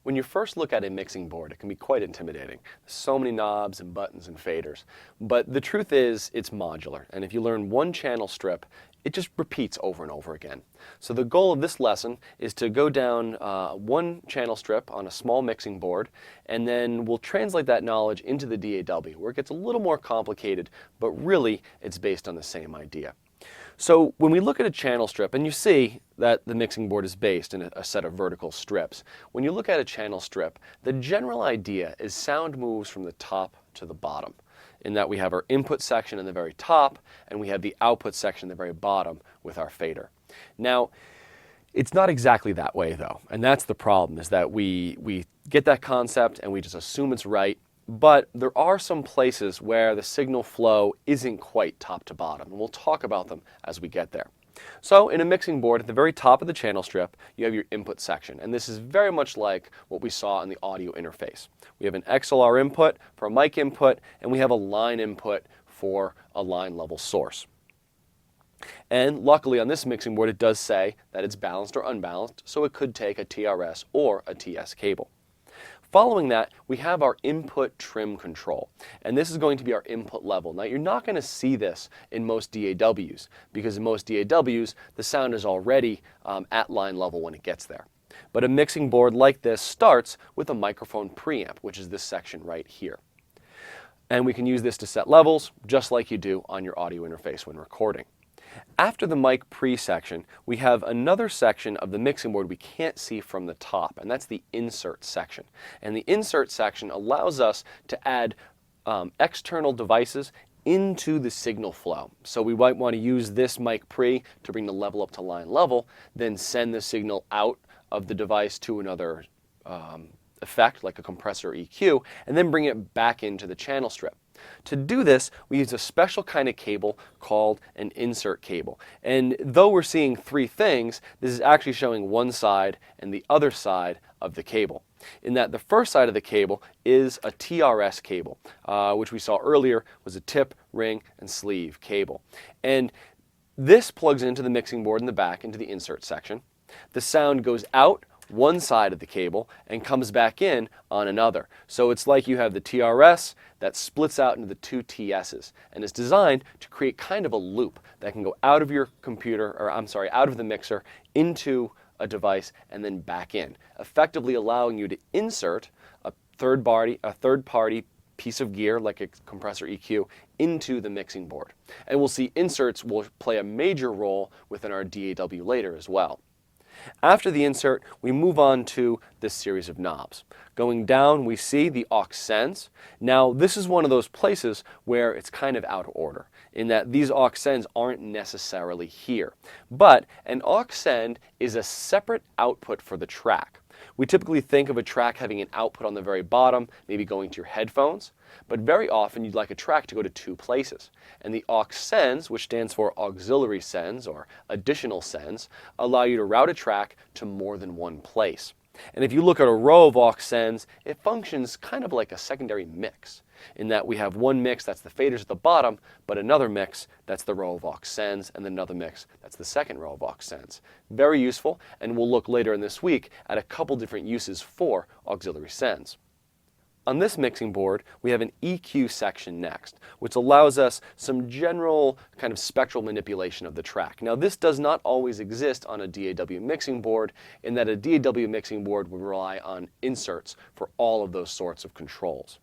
When you first look at a mixing board, it can be quite intimidating. So many knobs and buttons and faders. But the truth is, it's modular. And if you learn one channel strip, it just repeats over and over again. So the goal of this lesson is to go down one channel strip on a small mixing board, and then we'll translate that knowledge into the DAW, where it gets a little more complicated, but really it's based on the same idea. So when we look at a channel strip, and you see that the mixing board is based in a set of vertical strips, when you look at a channel strip, the general idea is sound moves from the top to the bottom, in that we have our input section in the very top, and we have the output section in the very bottom with our fader. Now, it's not exactly that way though, and that's the problem, is that we get that concept and we just assume it's right. But there are some places where the signal flow isn't quite top to bottom, and we'll talk about them as we get there. So in a mixing board, at the very top of the channel strip, you have your input section, and this is very much like what we saw in the audio interface. We have an XLR input for a mic input, and we have a line input for a line level source. And luckily on this mixing board, it does say that it's balanced or unbalanced, so it could take a TRS or a TS cable. Following that, we have our input trim control, and this is going to be our input level. Now, you're not going to see this in most DAWs, because in most DAWs, the sound is already at line level when it gets there. But a mixing board like this starts with a microphone preamp, which is this section right here. And we can use this to set levels, just like you do on your audio interface when recording. After the mic pre section, we have another section of the mixing board we can't see from the top, and that's the insert section. And the insert section allows us to add external devices into the signal flow. So we might want to use this mic pre to bring the level up to line level, then send the signal out of the device to another effect, like a compressor EQ, and then bring it back into the channel strip. To do this, we use a special kind of cable called an insert cable. And though we're seeing three things, this is actually showing one side and the other side of the cable. In that the first side of the cable is a TRS cable, which we saw earlier was a tip, ring, and sleeve cable. And this plugs into the mixing board in the back, into the insert section. The sound goes out one side of the cable and comes back in on another. So it's like you have the TRS that splits out into the two TSs, and is designed to create kind of a loop that can go out of your computer, or I'm sorry, out of the mixer into a device and then back in, effectively allowing you to insert a third party piece of gear like a compressor EQ into the mixing board. And we'll see inserts will play a major role within our DAW later as well. After the insert, we move on to this series of knobs. Going down, we see the aux sends. Now, this is one of those places where it's kind of out of order, in that these aux sends aren't necessarily here. But an aux send is a separate output for the track. We typically think of a track having an output on the very bottom, maybe going to your headphones, but very often you'd like a track to go to two places. And the aux sends, which stands for auxiliary sends or additional sends, allow you to route a track to more than one place. And if you look at a row of aux sends, it functions kind of like a secondary mix, in that we have one mix that's the faders at the bottom, but another mix that's the row of aux sends, and then another mix that's the second row of aux sends. Very useful, and we'll look later in this week at a couple different uses for auxiliary sends. On this mixing board, we have an EQ section next, which allows us some general kind of spectral manipulation of the track. Now, this does not always exist on a DAW mixing board, in that a DAW mixing board would rely on inserts for all of those sorts of controls.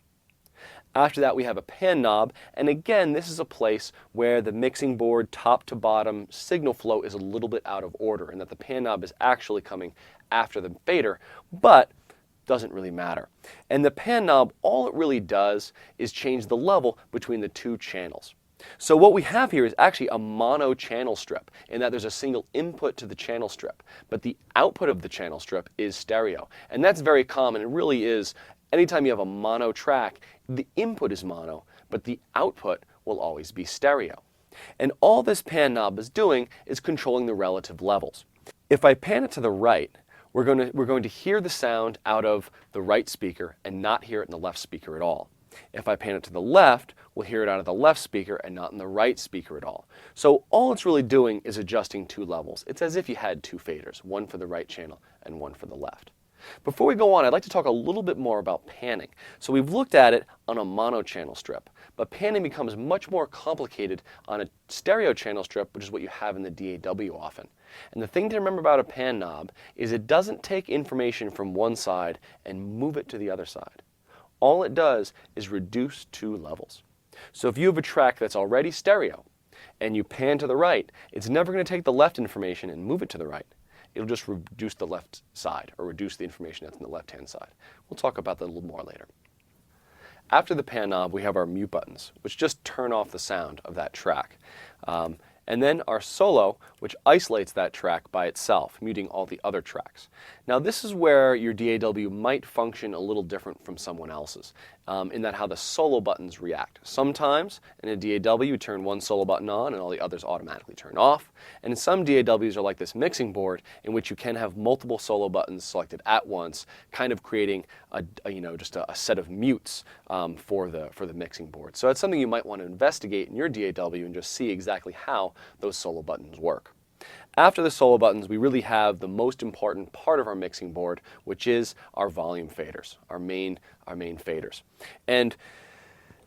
After that, we have a pan knob, and again, this is a place where the mixing board top to bottom signal flow is a little bit out of order, and that the pan knob is actually coming after the fader, but doesn't really matter. And the pan knob, all it really does is change the level between the two channels. So what we have here is actually a mono channel strip, in that there's a single input to the channel strip, but the output of the channel strip is stereo. And that's very common. It really is. Anytime you have a mono track, the input is mono, but the output will always be stereo. And all this pan knob is doing is controlling the relative levels. If I pan it to the right, we're going to hear the sound out of the right speaker and not hear it in the left speaker at all. If I pan it to the left, we'll hear it out of the left speaker and not in the right speaker at all. So all it's really doing is adjusting two levels. It's as if you had two faders, one for the right channel and one for the left. Before we go on, I'd like to talk a little bit more about panning. So we've looked at it on a mono-channel strip, but panning becomes much more complicated on a stereo channel strip, which is what you have in the DAW often. And the thing to remember about a pan knob is it doesn't take information from one side and move it to the other side. All it does is reduce two levels. So if you have a track that's already stereo and you pan to the right, it's never going to take the left information and move it to the right. It'll just reduce the left side, or reduce the information that's on the left-hand side. We'll talk about that a little more later. After the pan knob, we have our mute buttons, which just turn off the sound of that track. And then our solo, which isolates that track by itself, muting all the other tracks. Now this is where your DAW might function a little different from someone else's, in that how the solo buttons react. Sometimes in a DAW you turn one solo button on and all the others automatically turn off. And some DAWs are like this mixing board in which you can have multiple solo buttons selected at once, kind of creating just a set of mutes for the mixing board. So that's something you might want to investigate in your DAW and just see exactly how those solo buttons work. After the solo buttons, we really have the most important part of our mixing board, which is our volume faders, our main faders. And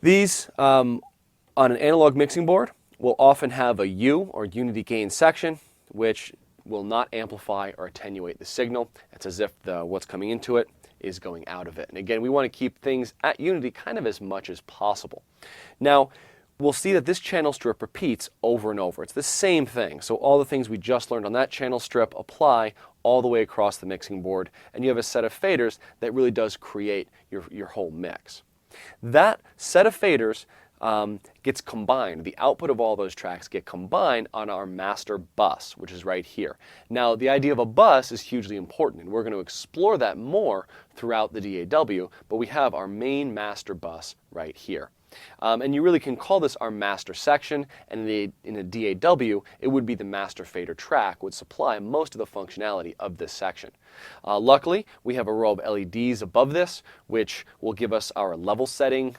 these, on an analog mixing board, will often have a U, or unity gain section, which will not amplify or attenuate the signal. It's as if what's coming into it is going out of it. And again, we want to keep things at unity kind of as much as possible. Now, we'll see that this channel strip repeats over and over. It's the same thing. So all the things we just learned on that channel strip apply all the way across the mixing board, and you have a set of faders that really does create your whole mix. That set of faders gets combined. The output of all those tracks get combined on our master bus, which is right here. Now, the idea of a bus is hugely important, and we're going to explore that more throughout the DAW, but we have our main master bus right here. And you really can call this our master section, and in a DAW, it would be the master fader track would supply most of the functionality of this section. Luckily, we have a row of LEDs above this, which will give us our level setting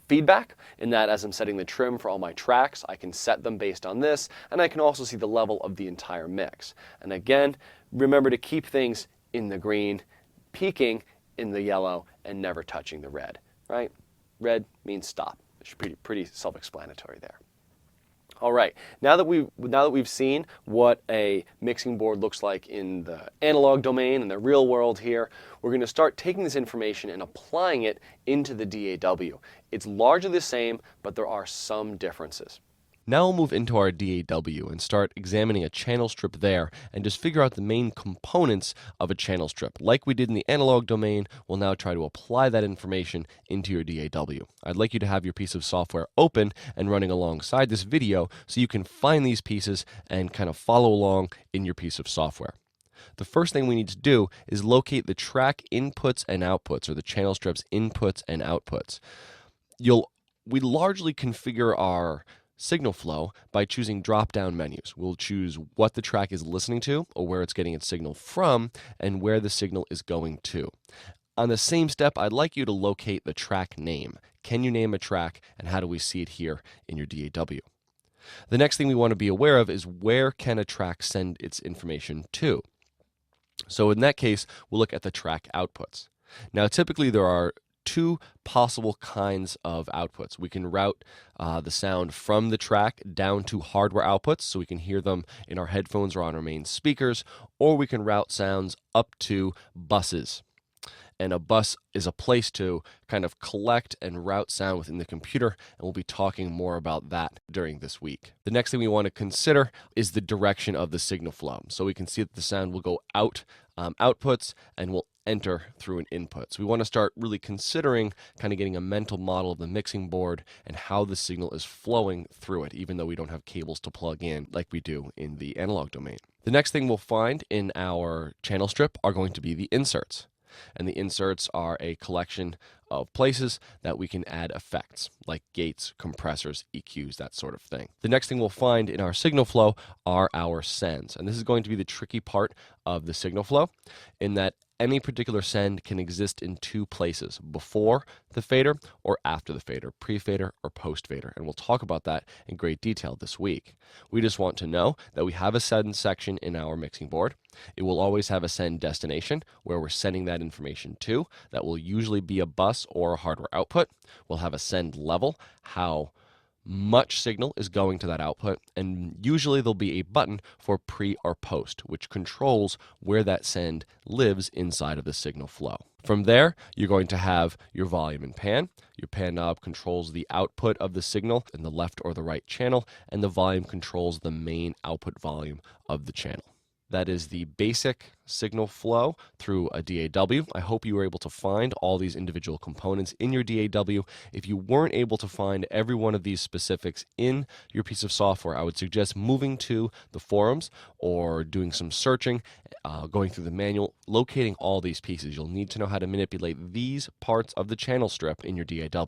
feedback, in that as I'm setting the trim for all my tracks, I can set them based on this, and I can also see the level of the entire mix. And again, remember to keep things in the green, peaking in the yellow, and never touching the red, right? Red means stop. It's pretty self-explanatory there. All right, now that we've seen what a mixing board looks like in the analog domain and the real world here, we're going to start taking this information and applying it into the DAW. It's largely the same, but there are some differences. Now we'll move into our DAW and start examining a channel strip there and just figure out the main components of a channel strip. Like we did in the analog domain, we'll now try to apply that information into your DAW. I'd like you to have your piece of software open and running alongside this video so you can find these pieces and kind of follow along in your piece of software. The first thing we need to do is locate the track inputs and outputs, or the channel strip's inputs and outputs. We largely configure our signal flow by choosing drop-down menus. We'll choose what the track is listening to, or where it's getting its signal from, and where the signal is going to. On the same step, I'd like you to locate the track name. Can you name a track, and how do we see it here in your DAW? The next thing we want to be aware of is where can a track send its information to. So in that case, we'll look at the track outputs. Now typically there are two possible kinds of outputs. We can route the sound from the track down to hardware outputs, so we can hear them in our headphones or on our main speakers, or we can route sounds up to buses. And a bus is a place to kind of collect and route sound within the computer, and we'll be talking more about that during this week. The next thing we want to consider is the direction of the signal flow. So we can see that the sound will go out outputs and will enter through an input. So we want to start really considering kind of getting a mental model of the mixing board and how the signal is flowing through it, even though we don't have cables to plug in like we do in the analog domain. The next thing we'll find in our channel strip are going to be the inserts. And the inserts are a collection of places that we can add effects, like gates, compressors, EQs, that sort of thing. The next thing we'll find in our signal flow are our sends. And this is going to be the tricky part of the signal flow, in that any particular send can exist in two places, before the fader or after the fader, pre-fader or post-fader, and we'll talk about that in great detail this week. We just want to know that we have a send section in our mixing board. It will always have a send destination where we're sending that information to. That will usually be a bus or a hardware output. We'll have a send level, how much signal is going to that output, and usually there'll be a button for pre or post, which controls where that send lives inside of the signal flow. From there, you're going to have your volume and pan. Your pan knob controls the output of the signal in the left or the right channel, and the volume controls the main output volume of the channel. That is the basic signal flow through a DAW. I hope you were able to find all these individual components in your DAW. If you weren't able to find every one of these specifics in your piece of software, I would suggest moving to the forums or doing some searching, going through the manual, locating all these pieces. You'll need to know how to manipulate these parts of the channel strip in your DAW.